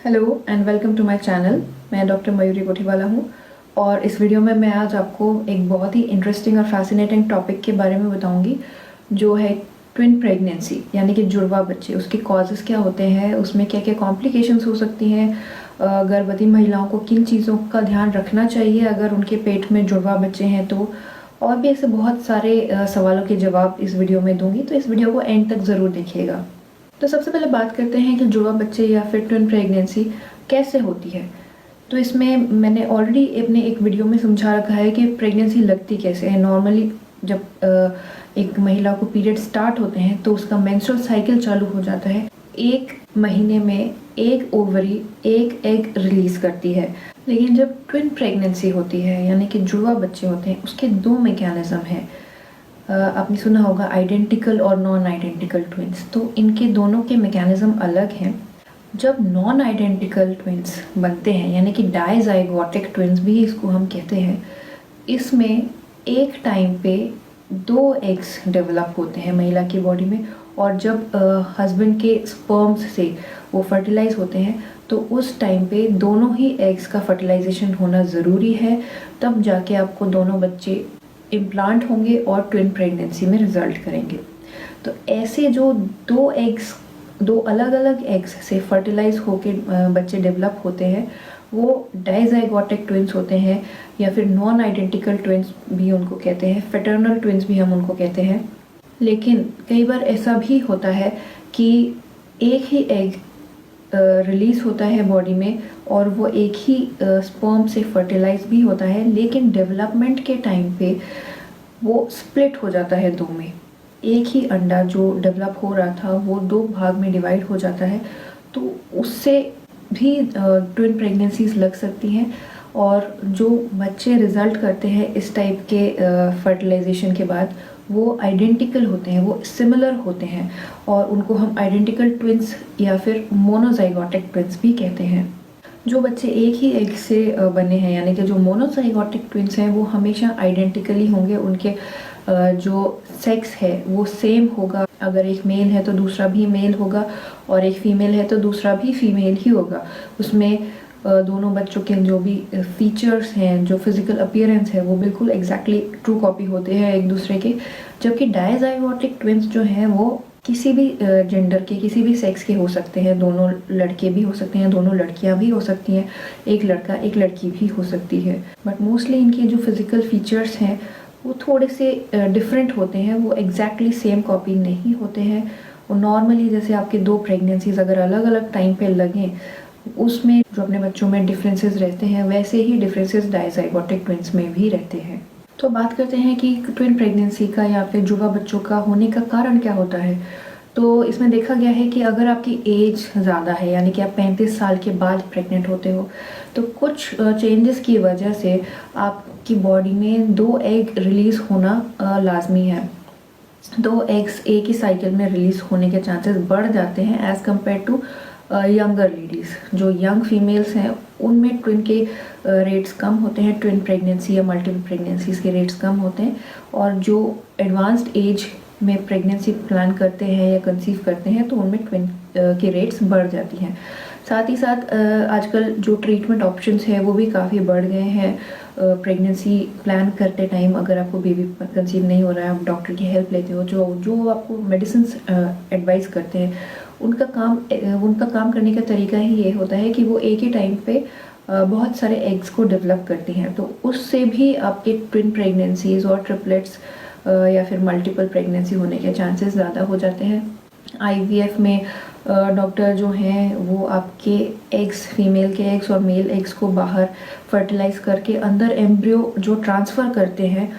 Hello and welcome to my channel. मैं doctor Mayuri Kothiwala हूँ और इस वीडियो में मैं आज आपको एक बहुत ही इंटरेस्टिंग और फैसिनेटिंग टॉपिक के बारे में बताऊँगी, जो है ट्विन प्रेगनेंसी यानी कि जुड़वा बच्चे। उसके कॉजेज़ क्या होते हैं, उसमें क्या क्या कॉम्प्लिकेशंस हो सकती हैं, गर्भवती महिलाओं को किन चीज़ों का ध्यान रखना चाहिए अगर उनके पेट में जुड़वा बच्चे हैं तो, और भी ऐसे बहुत सारे सवालों के जवाब इस वीडियो में दूंगी। तो इस वीडियो को एंड तक ज़रूर देखिएगा। तो सबसे पहले बात करते हैं कि जुड़वा बच्चे या फिर ट्विन प्रेगनेंसी कैसे होती है। तो इसमें मैंने ऑलरेडी अपने एक वीडियो में समझा रखा है कि प्रेगनेंसी लगती कैसे है। नॉर्मली जब एक महिला को पीरियड स्टार्ट होते हैं तो उसका मेंस्ट्रुअल साइकिल चालू हो जाता है। एक महीने में एक ओवरी एक एग रिलीज करती है। लेकिन जब ट्विन प्रेगनेंसी होती है यानी कि जुड़वा बच्चे होते हैं, उसके दो मैकेनिज्म हैं। आपने सुना होगा आइडेंटिकल और नॉन आइडेंटिकल ट्विंस। तो इनके दोनों के मैकेनिज्म अलग हैं। जब नॉन आइडेंटिकल ट्विंस बनते हैं यानी कि डाइजाइगोटिक ट्विंस भी इसको हम कहते हैं, इसमें एक टाइम पे दो एग्स डेवलप होते हैं महिला की बॉडी में, और जब हस्बैंड के स्पर्म्स से वो फर्टिलाइज होते हैं तो उस टाइम पे दोनों ही एग्स का फर्टिलाइजेशन होना ज़रूरी है। तब जाके आपको दोनों बच्चे इम्प्लांट होंगे और ट्विन प्रेगनेंसी में रिजल्ट करेंगे। तो ऐसे जो दो अलग अलग एग्स से फर्टिलाइज होके बच्चे डेवलप होते हैं वो डाइजाइगोटिक ट्विंस होते हैं, या फिर नॉन आइडेंटिकल ट्विंस भी उनको कहते हैं, फ्रेटर्नल ट्विंस भी हम उनको कहते हैं। लेकिन कई बार ऐसा भी होता है कि एक ही एग रिलीज होता है बॉडी में और वो एक ही स्पर्म से फर्टिलाइज भी होता है, लेकिन डेवलपमेंट के टाइम पे वो स्प्लिट हो जाता है दो में। एक ही अंडा जो डेवलप हो रहा था वो दो भाग में डिवाइड हो जाता है। तो उससे भी ट्विन प्रेगनेंसीज लग सकती हैं, और जो बच्चे रिजल्ट करते हैं इस टाइप के फर्टिलाइजेशन के बाद वो आइडेंटिकल होते हैं, वो सिमिलर होते हैं, और उनको हम आइडेंटिकल ट्विंस या फिर मोनोजाइगोटिक ट्विंस भी कहते हैं। जो बच्चे एक ही एग से बने हैं यानी कि जो मोनोजाइगोटिक ट्विंस हैं वो हमेशा आइडेंटिकली होंगे। उनके जो सेक्स है वो सेम होगा। अगर एक मेल है तो दूसरा भी मेल होगा, और एक फीमेल है तो दूसरा भी फीमेल ही होगा। उसमें दोनों बच्चों के जो भी फीचर्स हैं, जो फिजिकल अपीयरेंस है, वो बिल्कुल एग्जैक्टली ट्रू कॉपी होते हैं एक दूसरे के। जबकि डाइजाइगोटिक ट्विंस जो हैं वो किसी भी जेंडर के, किसी भी सेक्स के हो सकते हैं। दोनों लड़के भी हो सकते हैं, दोनों लड़कियां भी हो सकती हैं, एक लड़का एक लड़की भी हो सकती है। बट मोस्टली इनके जो फिजिकल फीचर्स हैं वो थोड़े से डिफरेंट होते हैं, वो एग्जैक्टली सेम कॉपी नहीं होते हैं। वो नॉर्मली जैसे आपके दो प्रेगनेंसीज अगर अलग अलग टाइम पे लगें, उसमें जो अपने बच्चों में डिफरेंसेस रहते हैं वैसे ही डिफरेंसेस डाइजाइगोटिक ट्विंस में भी रहते हैं। तो बात करते हैं कि ट्विन प्रेगनेंसी का या फिर जुड़वा बच्चों का होने का कारण क्या होता है। तो इसमें देखा गया है कि अगर आपकी एज ज़्यादा है यानी कि आप 35 साल के बाद प्रेग्नेंट होते हो तो कुछ चेंजेस की वजह से आपकी बॉडी में दो एग रिलीज़ होना लाजमी है। दो एग्स एक ही साइकिल में रिलीज होने के चांसेस बढ़ जाते हैं as compared to younger ladies. जो यंग फीमेल्स हैं उनमें ट्विन के रेट्स कम होते हैं, ट्विन प्रेगनेंसी या मल्टीपल प्रेगनेंसीज के रेट्स कम होते हैं। और जो एडवांस्ड एज में प्रेगनेंसी प्लान करते हैं या कंसीव करते हैं तो उनमें ट्विन के रेट्स बढ़ जाती हैं। साथ ही साथ आजकल जो ट्रीटमेंट ऑप्शंस है वो भी काफ़ी बढ़ गए हैं। प्रेगनेंसी प्लान करते टाइम अगर आपको बेबी कंसीव नहीं हो रहा है, आप डॉक्टर की हेल्प लेते हो, जो आपको मेडिसिन एडवाइस करते हैं, उनका काम करने का तरीका ही ये होता है कि वो एक ही टाइम पे बहुत सारे एग्स को डेवलप करती हैं। तो उससे भी आपके ट्विन प्रेगनेंसीज और ट्रिपलेट्स या फिर मल्टीपल प्रेगनेंसी होने के चांसेस ज़्यादा हो जाते हैं। IVF में डॉक्टर जो हैं वो आपके एग्स, फीमेल के एग्स और मेल एग्स को बाहर फर्टिलाइज करके अंदर एम्ब्रियो जो ट्रांसफ़र करते हैं,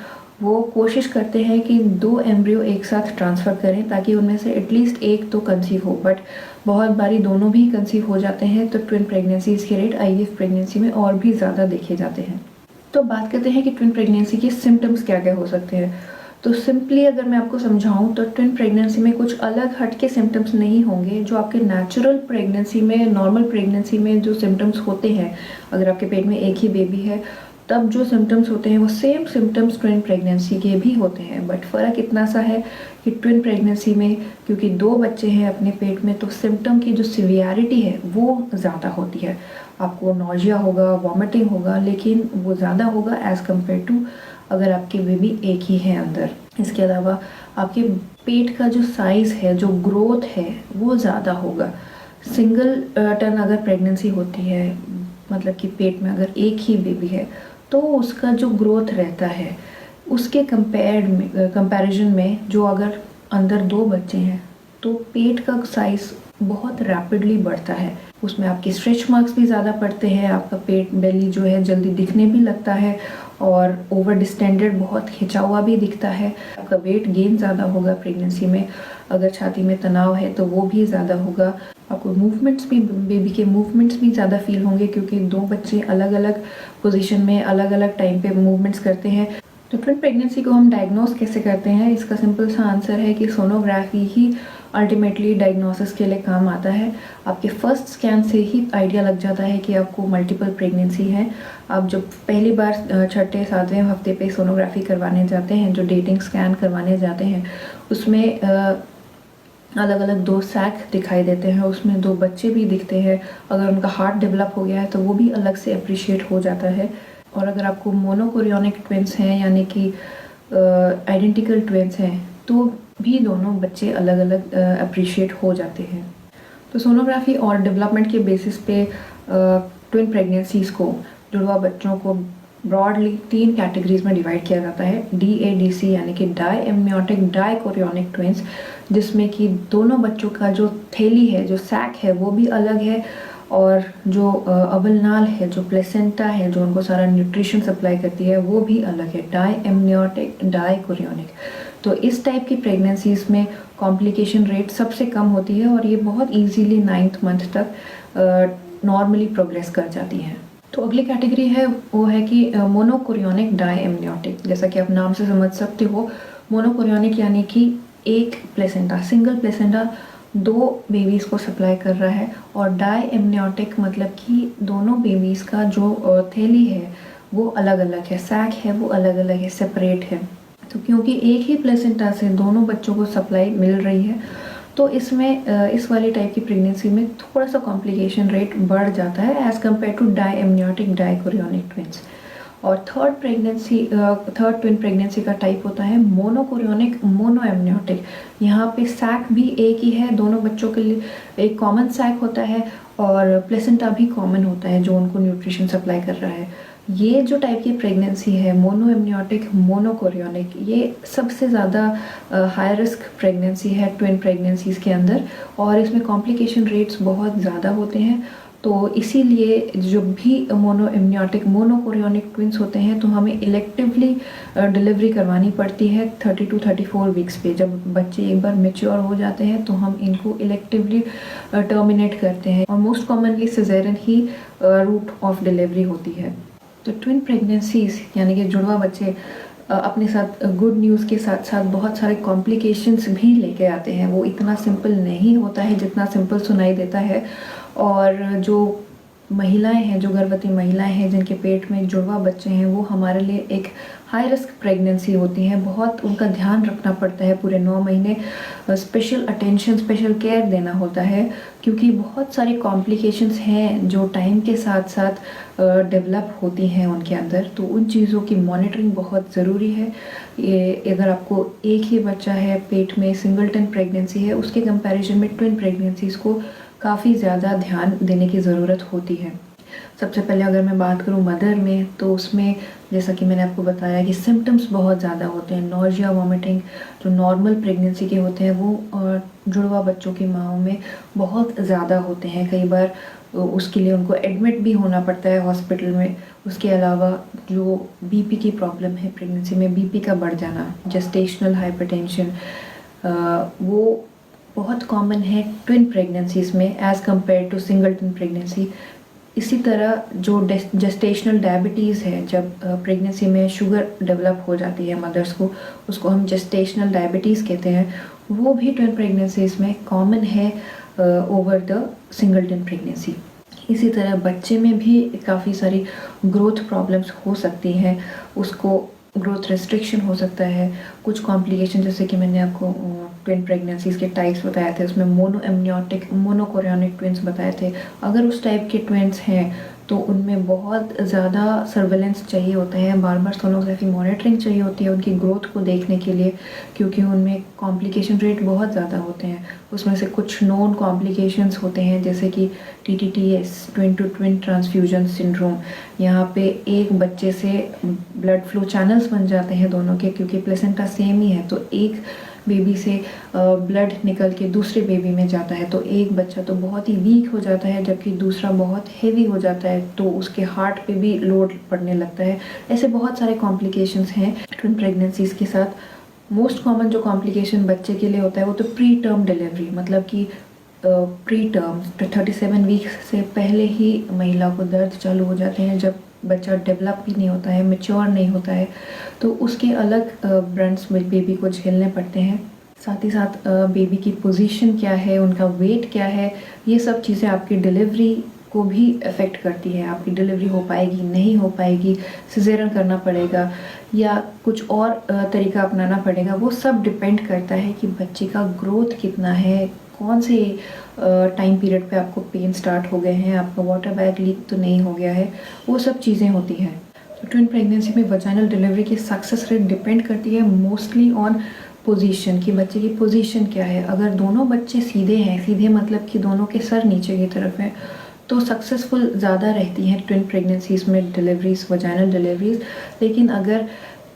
वो कोशिश करते हैं कि दो एम्ब्रियो एक साथ ट्रांसफ़र करें ताकि उनमें से एटलीस्ट एक तो कंसीव हो। बट बहुत बारी दोनों भी कंसीव हो जाते हैं, तो ट्विन प्रेगनेंसीज के रेट IVF प्रेगनेंसी में और भी ज़्यादा देखे जाते हैं। तो बात करते हैं कि ट्विन प्रेगनेंसी के सिम्टम्स क्या क्या हो सकते हैं। तो सिंपली अगर मैं आपको समझाऊं तो ट्विन प्रेगनेंसी में कुछ अलग हट के सिम्टम्स नहीं होंगे जो आपके नेचुरल प्रेगनेंसी में, नॉर्मल प्रेगनेंसी में जो सिम्टम्स होते हैं। अगर आपके पेट में एक ही बेबी है तब जो सिम्टम्स होते हैं वो सेम सिम्टम्स ट्विन प्रेगनेंसी के भी होते हैं, बट फ़र्क इतना सा है कि ट्विन प्रेगनेंसी में क्योंकि 2 बच्चे हैं अपने पेट में, तो सिम्टम की जो सिवियरिटी है वो ज़्यादा होती है। आपको नॉजिया होगा, वॉमिटिंग होगा, लेकिन वो ज़्यादा होगा एज़ कम्पेयर टू अगर आपके बेबी एक ही है अंदर। इसके अलावा आपके पेट का जो साइज़ है, जो ग्रोथ है, वो ज़्यादा होगा। सिंगल टर्न अगर प्रेगनेंसी होती है, मतलब कि पेट में अगर एक ही बेबी है, तो उसका जो ग्रोथ रहता है उसके कंपैरिजन में जो अगर अंदर 2 बच्चे हैं तो पेट का साइज़ बहुत रैपिडली बढ़ता है। उसमें आपके स्ट्रेच मार्क्स भी ज़्यादा पड़ते हैं, आपका पेट बेली जो है जल्दी दिखने भी लगता है और ओवर डिस्टेंडेड बहुत खिंचा हुआ भी दिखता है। आपका वेट गेन ज़्यादा होगा प्रेगनेंसी में। अगर छाती में तनाव है तो वो भी ज़्यादा होगा। आपको मूवमेंट्स भी, बेबी के मूवमेंट्स भी ज़्यादा फील होंगे क्योंकि 2 बच्चे अलग अलग पोजीशन में अलग अलग टाइम पे मूवमेंट्स करते हैं। तो ट्विन प्रेगनेंसी को हम डायग्नोस कैसे करते हैं? इसका सिंपल सा आंसर है कि सोनोग्राफी ही अल्टीमेटली डायग्नोसिस के लिए काम आता है। आपके फर्स्ट स्कैन से ही आइडिया लग जाता है कि आपको मल्टीपल प्रेगनेंसी है। आप जब पहली बार छठे 7वें हफ्ते पे सोनोग्राफी करवाने जाते हैं, जो डेटिंग स्कैन करवाने जाते हैं, उसमें अलग अलग 2 सैक दिखाई देते हैं, उसमें 2 बच्चे भी दिखते हैं। अगर उनका हार्ट डेवलप हो गया है तो वो भी अलग से अप्रिशिएट हो जाता है। और अगर आपको मोनोकोरियोनिक ट्विंस हैं, यानी कि आइडेंटिकल ट्विंस हैं, तो भी दोनों बच्चे अलग अलग अप्रिशिएट हो जाते हैं। तो सोनोग्राफी और डेवलपमेंट के बेसिस पे ट्विन प्रेगनेंसीज़ को, जुड़वा बच्चों को ब्रॉडली 3 कैटेगरीज में डिवाइड किया जाता है। DADC यानी कि डाई एमनियोटिक डाइकोरियोनिक ट्विंस, जिसमें कि दोनों बच्चों का जो थैली है, जो सैक है, वो भी अलग है और जो अवलनाल है, जो प्लेसेंटा है, जो उनको सारा न्यूट्रिशन सप्लाई करती है, वो भी अलग है, डाई एमनियोटिक डाइकोरियोनिक। तो इस टाइप की प्रेगनेंसीज में कॉम्प्लिकेशन रेट सबसे कम होती है और ये बहुत इजीली 9th मंथ तक नॉर्मली प्रोग्रेस कर जाती हैं। तो अगली कैटेगरी है वो है कि मोनोकोरियोनिक डाई एमनियोटिक। जैसा कि आप नाम से समझ सकते हो, मोनोकोरियोनिक यानी कि एक प्लेसेंटा, सिंगल प्लेसेंटा 2 बेबीज़ को सप्लाई कर रहा है, और डाई एमनियोटिक मतलब कि दोनों बेबीज़ का जो थैली है वो अलग अलग है, सैक है वो अलग अलग है, सेपरेट है। तो क्योंकि एक ही प्लेसेंटा से दोनों बच्चों को सप्लाई मिल रही है, तो इसमें इस वाली टाइप की प्रेगनेंसी में थोड़ा सा कॉम्प्लिकेशन रेट बढ़ जाता है as compared to diamniotic dichorionic twins. और थर्ड ट्विन प्रेगनेंसी का टाइप होता है मोनोकोरियोनिक मोनो एमनियोटिक। यहाँ पे सैक भी एक ही है, दोनों बच्चों के लिए एक कॉमन सैक होता है और प्लेसेंटा भी कॉमन होता है जो उनको न्यूट्रिशन सप्लाई कर रहा है। ये जो टाइप की प्रेगनेंसी है, मोनो एमनियोटिक मोनोकोरियोनिक, ये सबसे ज़्यादा हाई रिस्क प्रेगनेंसी है ट्विन प्रेगनेंसीज़ के अंदर, और इसमें कॉम्प्लिकेशन रेट्स बहुत ज़्यादा होते हैं। तो इसीलिए जब भी मोनो एमनियोटिक मोनोकोरियोनिक ट्विंस होते हैं तो हमें इलेक्टिवली डिलीवरी करवानी पड़ती है 30 to 34 वीक्स पे। जब बच्चे एक बार मेच्योर हो जाते हैं तो हम इनको इलेक्टिवली टर्मिनेट करते हैं, और मोस्ट कॉमनली सिजेरियन ही रूट ऑफ डिलीवरी होती है। तो ट्विन प्रेगनेंसीज यानी कि जुड़वा बच्चे अपने साथ गुड न्यूज़ के साथ साथ बहुत सारे कॉम्प्लिकेशंस भी लेके आते हैं। वो इतना सिंपल नहीं होता है जितना सिंपल सुनाई देता है। और जो महिलाएं हैं, जो गर्भवती महिलाएं हैं जिनके पेट में जुड़वा बच्चे हैं, वो हमारे लिए एक हाई रिस्क प्रेगनेंसी होती है। बहुत उनका ध्यान रखना पड़ता है, पूरे 9 महीने स्पेशल अटेंशन, स्पेशल केयर देना होता है, क्योंकि बहुत सारी कॉम्प्लिकेशंस हैं जो टाइम के साथ साथ डेवलप होती हैं उनके अंदर। तो उन चीज़ों की मॉनिटरिंग बहुत ज़रूरी है। ये अगर आपको एक ही बच्चा है पेट में, सिंगलटन प्रेगनेंसी है, उसके कंपैरिजन में ट्विन प्रेगनेंसीज़ को काफ़ी ज़्यादा ध्यान देने की ज़रूरत होती है। सबसे पहले अगर मैं बात करूं मदर में, तो उसमें जैसा कि मैंने आपको बताया कि सिम्टम्स बहुत ज़्यादा होते हैं। नॉजिया, वॉमिटिंग जो नॉर्मल प्रेगनेंसी के होते हैं वो जुड़वा बच्चों की माँओं में बहुत ज़्यादा होते हैं। कई बार उसके लिए उनको एडमिट भी होना पड़ता है हॉस्पिटल में। उसके अलावा जो बीपी की प्रॉब्लम है प्रेगनेंसी में, बीपी का बढ़ जाना, जेस्टेशनल हाइपरटेंशन, वो बहुत कॉमन है ट्विन प्रेगनेंसीज़ में as compared to singleton pregnancy. इसी तरह जो जेस्टेशनल डायबिटीज़ है, जब प्रेगनेंसी में शुगर डेवलप हो जाती है मदर्स को, उसको हम जेस्टेशनल डायबिटीज़ कहते हैं, वो भी ट्विन प्रेगनेंसीज़ में कॉमन है ओवर द सिंगलटन प्रेगनेंसी। इसी तरह बच्चे में भी काफ़ी सारी ग्रोथ प्रॉब्लम्स हो सकती हैं, उसको ग्रोथ रेस्ट्रिक्शन हो सकता है, कुछ कॉम्प्लिकेशन जैसे कि मैंने आपको ट्विन प्रेगनेंसीज़ के टाइप्स बताए थे, उसमें मोनो एमनियोटिक मोनोकोरियोनिक ट्विन्स बताए थे। अगर उस टाइप के ट्विन्स हैं तो उनमें बहुत ज़्यादा सर्वेलेंस चाहिए होता है, बार बार सोनोग्राफी मॉनिटरिंग चाहिए होती है उनकी ग्रोथ को देखने के लिए, क्योंकि उनमें कॉम्प्लिकेशन रेट बहुत ज़्यादा होते हैं। उसमें से कुछ नोन कॉम्प्लिकेशंस होते हैं जैसे कि TTTS, twin to twin transfusion syndrome. यहाँ पे एक बच्चे से ब्लड फ्लो चैनल्स बन जाते हैं दोनों के, क्योंकि प्लेसेंटा सेम ही है, तो एक बेबी से ब्लड निकल के दूसरे बेबी में जाता है, तो एक बच्चा तो बहुत ही वीक हो जाता है जबकि दूसरा बहुत हेवी हो जाता है, तो उसके हार्ट पे भी लोड पड़ने लगता है। ऐसे बहुत सारे कॉम्प्लिकेशंस हैं ट्विन प्रेगनेंसीज़ के साथ। मोस्ट कॉमन जो कॉम्प्लिकेशन बच्चे के लिए होता है वो तो प्री टर्म डिलीवरी, मतलब कि प्री टर्म 37 वीक्स से पहले ही महिला को दर्द चालू हो जाते हैं, जब बच्चा डेवलप भी नहीं होता है, मैच्योर नहीं होता है, तो उसके अलग ब्रंट्स बेबी को झेलने पड़ते हैं। साथ ही साथ बेबी की पोजीशन क्या है, उनका वेट क्या है, ये सब चीज़ें आपकी डिलीवरी को भी अफेक्ट करती है। आपकी डिलीवरी हो पाएगी, नहीं हो पाएगी, सिजेरियन करना पड़ेगा या कुछ और तरीका अपनाना पड़ेगा, वो सब डिपेंड करता है कि बच्चे का ग्रोथ कितना है, कौन से टाइम पीरियड पे आपको पेन स्टार्ट हो गए हैं, आपका वाटर बैग लीक तो नहीं हो गया है, वो सब चीज़ें होती हैं। तो ट्विन प्रेगनेंसी में वजाइनल डिलीवरी की सक्सेस रेट डिपेंड करती है मोस्टली ऑन पोजीशन, कि बच्चे की पोजीशन क्या है। अगर दोनों बच्चे सीधे हैं, सीधे मतलब कि दोनों के सर नीचे की तरफ है, तो सक्सेसफुल ज़्यादा रहती हैं ट्विन प्रेगनेंसीज़ में डिलीवरीज, वजाइनल डिलीवरीज। लेकिन अगर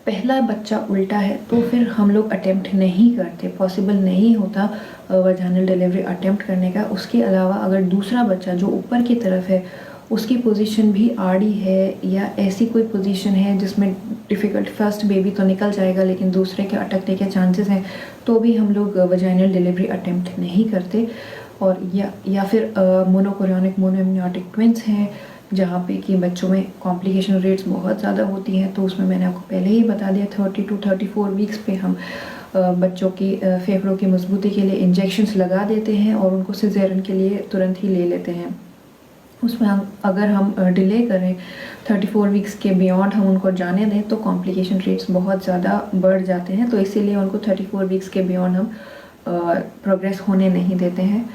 पहला बच्चा उल्टा है तो फिर हम लोग अटेम्प्ट नहीं करते, पॉसिबल नहीं होता वजाइनल डिलीवरी अटेम्प्ट करने का। उसके अलावा अगर दूसरा बच्चा जो ऊपर की तरफ है उसकी पोजीशन भी आड़ी है या ऐसी कोई पोजीशन है जिसमें डिफ़िकल्ट, फर्स्ट बेबी तो निकल जाएगा लेकिन दूसरे के अटकने के चांसेस हैं, तो भी हम लोग वजाइनल डिलीवरी अटेम्प्ट नहीं करते। और या फिर मोनोकोरियोनिक मोनोएमनियोटिक ट्विन्स हैं जहाँ पे कि बच्चों में कॉम्प्लिकेशन रेट्स बहुत ज़्यादा होती हैं, तो उसमें मैंने आपको पहले ही बता दिया 30 to 34 वीक्स पे हम बच्चों की फेफड़ों की मजबूती के लिए इंजेक्शंस लगा देते हैं और उनको सिजेरियन के लिए तुरंत ही ले लेते हैं। उसमें अगर हम डिले करें 34 वीक्स के बियॉन्ड हम उनको जाने दें तो कॉम्प्लिकेशन रेट्स बहुत ज़्यादा बढ़ जाते हैं, तो इसीलिए उनको 34 वीक्स के बियॉन्ड हम प्रोग्रेस होने नहीं देते हैं।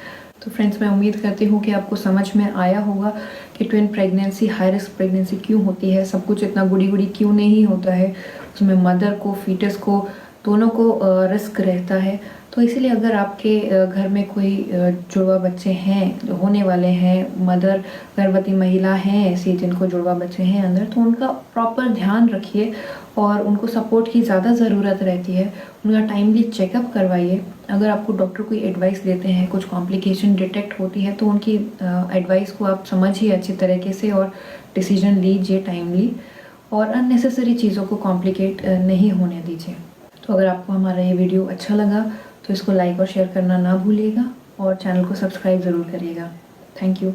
तो फ्रेंड्स, मैं उम्मीद करती हूँ कि आपको समझ में आया होगा कि twin pregnancy high risk pregnancy क्यों होती है, सब कुछ इतना गुड़ी गुड़ी क्यों नहीं होता है, उसमें मदर को, फीटस को, दोनों को रिस्क रहता है। तो इसीलिए अगर आपके घर में कोई जुड़वा बच्चे हैं, होने वाले हैं, मदर गर्भवती महिला हैं ऐसी जिनको जुड़वा बच्चे हैं अंदर, तो उनका प्रॉपर ध्यान रखिए और उनको सपोर्ट की ज़्यादा ज़रूरत रहती है। उनका टाइमली चेकअप करवाइए। अगर आपको डॉक्टर कोई एडवाइस देते हैं, कुछ कॉम्प्लिकेशन डिटेक्ट होती है, तो उनकी एडवाइस को आप समझिए अच्छी तरीके से और डिसीजन लीजिए टाइमली, और अननेसेसरी चीज़ों को कॉम्प्लिकेट नहीं होने दीजिए। तो अगर आपको हमारा ये वीडियो अच्छा लगा तो इसको लाइक और शेयर करना ना भूलिएगा और चैनल को सब्सक्राइब ज़रूर करिएगा। Thank you.